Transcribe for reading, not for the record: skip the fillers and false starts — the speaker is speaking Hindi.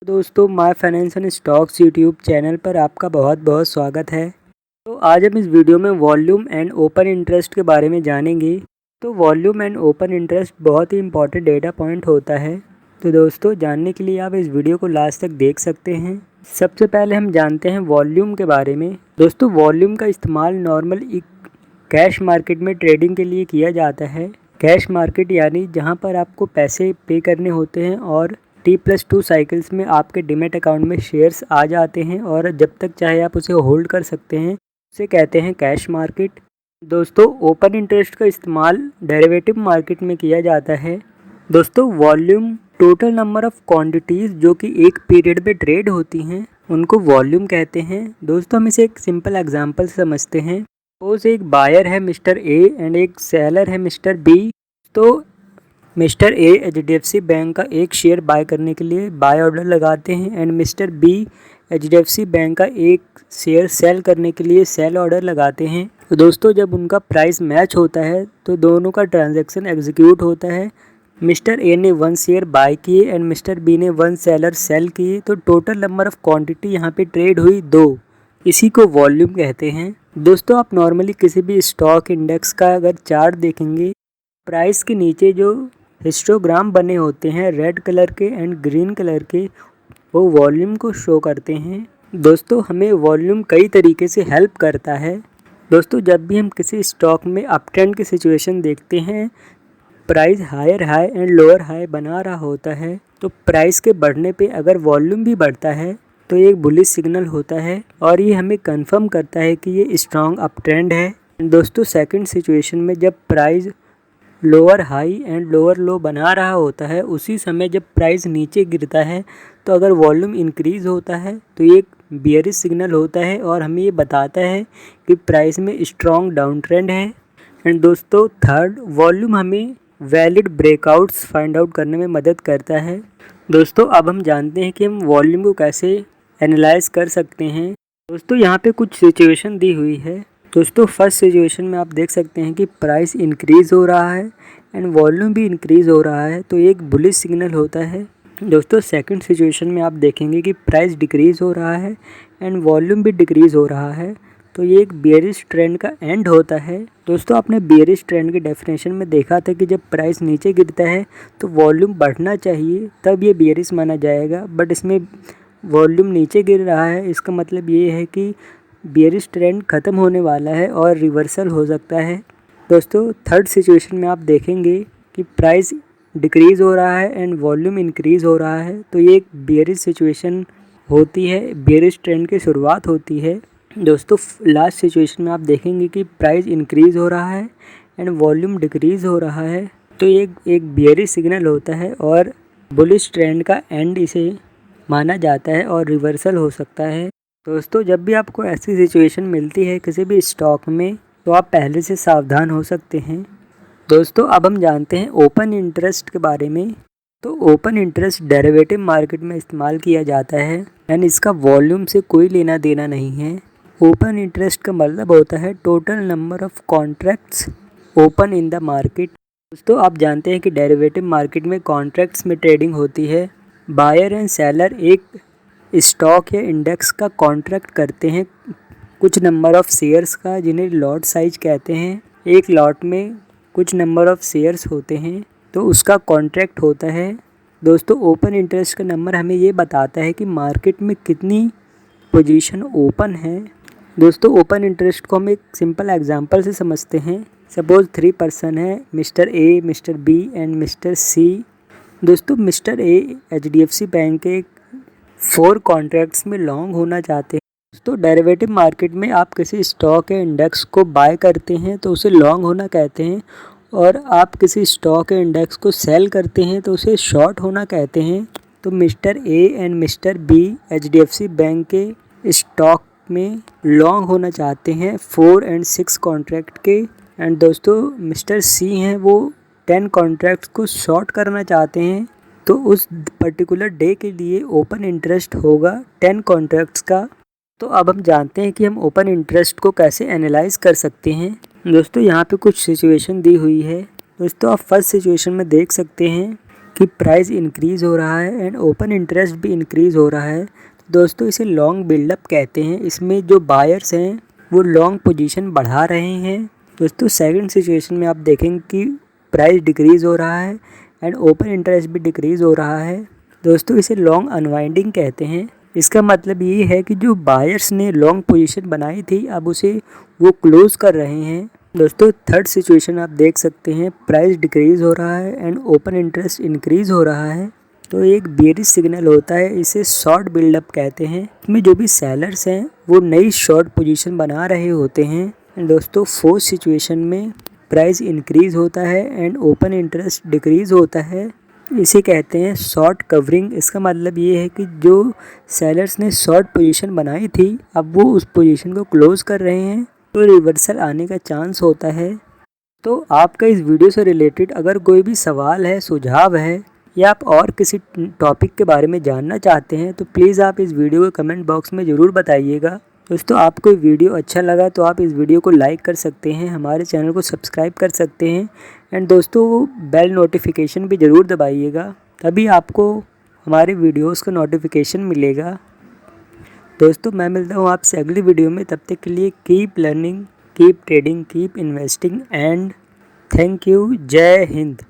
दोस्तों, my finance and stocks YouTube channel पर आपका बहुत बहुत स्वागत है। तो आज हम इस वीडियो में वॉल्यूम एंड ओपन इंटरेस्ट के बारे में जानेंगे। तो वॉल्यूम एंड ओपन इंटरेस्ट बहुत ही इंपॉर्टेंट डेटा पॉइंट होता है। तो दोस्तों, जानने के लिए आप इस वीडियो को लास्ट तक देख सकते हैं। सबसे पहले हम जानते हैं वॉल्यूम के बारे में। दोस्तों, वॉल्यूम का इस्तेमाल नॉर्मल कैश मार्केट में ट्रेडिंग के लिए किया जाता है। कैश मार्केट यानी जहां पर आपको पैसे पे करने होते हैं और T+2 साइकिल्स में आपके डीमैट अकाउंट में शेयर्स आ जाते हैं और जब तक चाहे आप उसे होल्ड कर सकते हैं, उसे कहते हैं कैश मार्केट। दोस्तों, ओपन इंटरेस्ट का इस्तेमाल डेरिवेटिव मार्केट में किया जाता है। दोस्तों, volume total number of quantities जो कि एक पीरियड में ट्रेड होती हैं, उनको वॉल्यूम कहते हैं। दोस्तों, हम इसे एक सिंपल एग्जांपल से समझते हैं। सपोज एक बायर है मिस्टर ए एंड एक सेलर है मिस्टर बी। तो मिस्टर ए HDFC बैंक का एक शेयर बाय करने के लिए बाय ऑर्डर लगाते हैं and mister B HDFC bank का एक शेयर सेल करने के लिए सेल ऑर्डर लगाते हैं। तो दोस्तों, जब उनका प्राइस मैच होता है तो दोनों का ट्रांजैक्शन एग्जीक्यूट होता है। मिस्टर ए ने 1 शेयर बाय किए एंड मिस्टर बी ने 1 सेलर सेल किए। तो टोटल नंबर ऑफ क्वांटिटी यहाँ पे ट्रेड हुई 2। इसी को वॉल्यूम कहते हैं। दोस्तों, आप नॉर्मली किसी भी स्टॉक इंडेक्स का अगर चार्ट देखेंगे, प्राइस के नीचे जो हिस्टोग्राम बने होते हैं रेड कलर के एंड ग्रीन कलर के, वो वॉल्यूम को शो करते हैं। दोस्तों, हमें वॉल्यूम कई तरीके से हेल्प करता है। दोस्तों, जब भी हम किसी स्टॉक में अप ट्रेंड की सिचुएशन देखते हैं, price higher high and lower high बना रहा होता है, तो प्राइस के बढ़ने पे अगर वॉल्यूम भी बढ़ता है तो ये एक बुलिश सिग्नल होता है और ये हमें कंफर्म करता है कि ये स्ट्रॉन्ग अप ट्रेंड है। दोस्तों, सेकंड सिचुएशन में जब price lower high and lower लो बना रहा होता है, उसी समय जब प्राइस नीचे गिरता है तो अगर वॉल्यूम इंक्रीज़ होता है तो ये एक बियरिश सिग्नल होता है और हमें ये बताता है कि प्राइस में स्ट्रॉन्ग डाउन ट्रेंड है। एंड दोस्तों, थर्ड, वॉल्यूम हमें वैलिड ब्रेकआउट्स फाइंड आउट करने में मदद करता है। दोस्तों, अब हम जानते हैं कि हम वॉल्यूम को कैसे एनालाइज कर सकते हैं। दोस्तों, यहाँ पे कुछ सिचुएशन दी हुई है। दोस्तों, फर्स्ट सिचुएशन में आप देख सकते हैं कि प्राइस इंक्रीज़ हो रहा है एंड वॉल्यूम भी इंक्रीज़ हो रहा है, तो ये एक बुलिश सिग्नल होता है। दोस्तों, सेकंड सिचुएशन में आप देखेंगे कि प्राइस डिक्रीज़ हो रहा है एंड वॉल्यूम भी डिक्रीज़ हो रहा है, तो ये एक बेयरिश ट्रेंड का एंड होता है। दोस्तों, आपने बेयरिश ट्रेंड की डेफिनेशन में देखा था कि जब प्राइस नीचे गिरता है तो वॉल्यूम बढ़ना चाहिए, तब ये बेयरिश माना जाएगा। बट इसमें वॉल्यूम नीचे गिर रहा है, इसका मतलब ये है कि बेयरिश ट्रेंड ख़त्म होने वाला है और रिवर्सल हो सकता है। दोस्तों, थर्ड सिचुएशन में आप देखेंगे कि प्राइस डिक्रीज़ हो रहा है एंड वॉल्यूम इंक्रीज़ हो रहा है, तो ये एक बेयरिश सिचुएशन होती है, बेयरिश ट्रेंड की शुरुआत होती है। दोस्तों, लास्ट सिचुएशन में आप देखेंगे कि प्राइस इंक्रीज़ हो रहा है एंड वॉल्यूम डिक्रीज़ हो रहा है, तो ये एक बेयरिश सिग्नल होता है और बुलिश ट्रेंड का एंड इसे माना जाता है और रिवर्सल हो सकता है। दोस्तों, जब भी आपको ऐसी सिचुएशन मिलती है किसी भी स्टॉक में, तो आप पहले से सावधान हो सकते हैं। दोस्तों, अब हम जानते हैं ओपन इंटरेस्ट के बारे में। तो ओपन इंटरेस्ट डेरिवेटिव मार्केट में इस्तेमाल किया जाता है एंड इसका वॉल्यूम से कोई लेना देना नहीं है। ओपन इंटरेस्ट का मतलब होता है total number of contracts open in the market. दोस्तों, आप जानते हैं कि डेरिवेटिव मार्केट में कॉन्ट्रैक्ट्स में ट्रेडिंग होती है। बायर एंड सेलर एक स्टॉक या इंडेक्स का कॉन्ट्रैक्ट करते हैं कुछ नंबर ऑफ शेयर्स का, जिन्हें लॉट साइज कहते हैं। एक लॉट में कुछ नंबर ऑफ शेयर्स होते हैं, तो उसका कॉन्ट्रैक्ट होता है। दोस्तों, ओपन इंटरेस्ट का नंबर हमें ये बताता है कि मार्केट में कितनी पोजीशन ओपन है। दोस्तों, ओपन इंटरेस्ट को हम एक सिंपल एग्जांपल से समझते हैं। सपोज 3 पर्सन है, mister A, mister B and mister C. दोस्तों, मिस्टर ए HDFC बैंक के 4 कॉन्ट्रैक्ट्स में लॉन्ग होना चाहते हैं। दोस्तों, डेरिवेटिव मार्केट में आप किसी स्टॉक या इंडेक्स को बाय करते हैं तो उसे लॉन्ग होना कहते हैं, और आप किसी स्टॉक या इंडेक्स को सेल करते हैं तो उसे शॉर्ट होना कहते हैं। तो mister A and mister B HDFC bank के स्टॉक में लॉन्ग होना चाहते हैं 4 और 6 कॉन्ट्रैक्ट के। एंड दोस्तों, मिस्टर सी हैं, वो 10 कॉन्ट्रैक्ट्स को शॉर्ट करना चाहते हैं, तो उस पर्टिकुलर डे के लिए ओपन इंटरेस्ट होगा 10 कॉन्ट्रैक्ट्स का। तो अब हम जानते हैं कि हम ओपन इंटरेस्ट को कैसे एनालाइज कर सकते हैं। दोस्तों, यहाँ पे कुछ सिचुएशन दी हुई है। दोस्तों, आप फर्स्ट सिचुएशन में देख सकते हैं कि प्राइस इंक्रीज़ हो रहा है एंड ओपन इंटरेस्ट भी इंक्रीज़ हो रहा है। दोस्तों इसे लॉन्ग बिल्डअप कहते हैं। इसमें जो बायर्स हैं वो लॉन्ग पोजीशन बढ़ा रहे हैं। दोस्तों सेकंड सिचुएशन में आप देखेंगे कि प्राइस डिक्रीज़ हो रहा है एंड ओपन इंटरेस्ट भी डिक्रीज़ हो रहा है। दोस्तों इसे लॉन्ग अनवाइंडिंग कहते हैं। इसका मतलब ये है कि जो बायर्स ने लॉन्ग पोजीशन बनाई थी अब उसे वो क्लोज़ कर रहे हैं। दोस्तों थर्ड सिचुएशन आप देख सकते हैं, प्राइस डिक्रीज़ हो रहा है एंड ओपन इंटरेस्ट इंक्रीज़ हो रहा है, तो एक बेयरिश सिग्नल होता है। इसे शॉर्ट बिल्डअप कहते हैं। इसमें जो भी सेलर्स हैं वो नई शॉर्ट पोजीशन बना रहे होते हैं। एंड दोस्तों फोर्थ सिचुएशन में प्राइस इंक्रीज़ होता है एंड ओपन इंटरेस्ट डिक्रीज़ होता है। इसे कहते हैं शॉर्ट कवरिंग। इसका मतलब ये है कि जो सेलर्स ने शॉर्ट पोजीशन बनाई थी अब वो उस पोजीशन को क्लोज़ कर रहे हैं, तो रिवर्सल आने का चांस होता है। तो आपका इस वीडियो से रिलेटेड अगर कोई भी सवाल है, सुझाव है या आप और किसी टॉपिक के बारे में जानना चाहते हैं तो प्लीज़ आप इस वीडियो को कमेंट बॉक्स में ज़रूर बताइएगा। दोस्तों आपको वीडियो अच्छा लगा तो आप इस वीडियो को लाइक कर सकते हैं, हमारे चैनल को सब्सक्राइब कर सकते हैं एंड दोस्तों बेल नोटिफिकेशन भी ज़रूर दबाइएगा, तभी आपको हमारे वीडियोस का नोटिफिकेशन मिलेगा। दोस्तों मैं मिलता हूँ आपसे अगली वीडियो में, तब तक के लिए keep learning, keep trading, keep investing and thank you. जय हिंद।